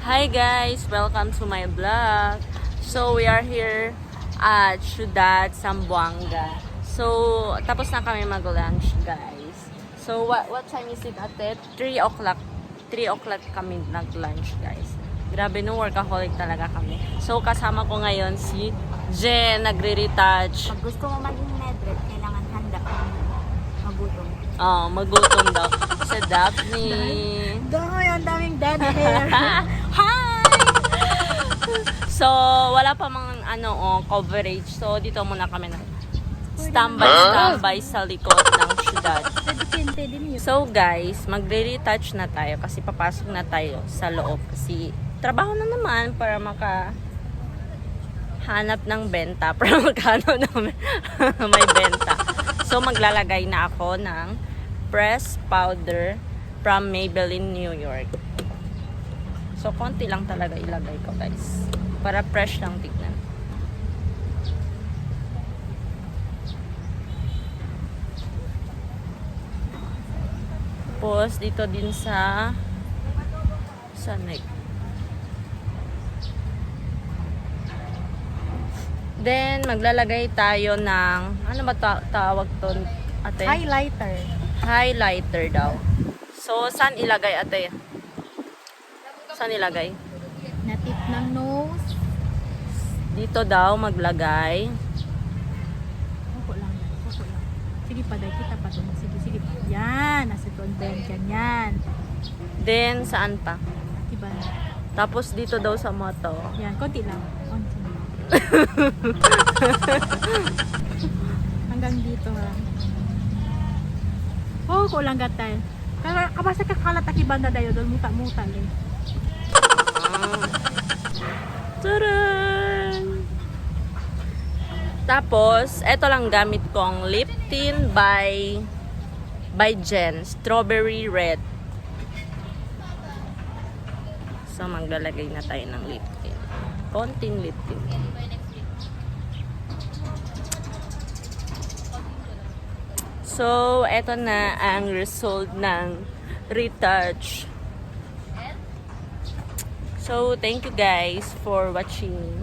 Hi guys! Welcome to my vlog. So we are here at Ciudad Zamboanga. So tapos na kami mag-lunch guys. So what time is it ate? 3 o'clock. 3 o'clock kami nag-lunch guys. Grabe no, workaholic talaga kami. So kasama ko ngayon si Jen, nagre-retouch. Pag gusto mo maging medret, kailangan handa kang magutom. Oh, magutom daw. Sa Daphne. Dahil ang daming dead hair. Hi! So, wala pa mga coverage. So, dito muna kami na standby sa likod ng syudad. So, guys, magre-retouch na tayo kasi papasok na tayo sa loob. Kasi, trabaho na naman para hanap ng benta. Para maghanap ng may benta. So, maglalagay na ako ng pressed powder from Maybelline, New York. So, konti lang talaga ilagay ko, guys. Para fresh lang tignan. Tapos, dito din sa neck. Then, maglalagay tayo ng, ano ba tawag to, ate? Highlighter. Highlighter daw. So, saan ilagay, ate? Saan ilagay? Natip ng nose. Dito daw maglagay. Opo lang. Sige pa, dahil kita pa doon. Sige. Yan. Nasa doon. Ganyan. Then, saan pa? Diba na? Tapos, dito daw sa mata. Yan. Konti lang. Hanggang dito ha. Oh, kulang gatay. Kabasa kakalat akibanda dayo doon muta-muta eh. Taran! Tapos, eto lang gamit kong lip tint by Jen. Strawberry red. So, maglalagay na tayo ng lip tint. Konting lip tint. So, eto na ang result ng retouch. So, thank you guys for watching.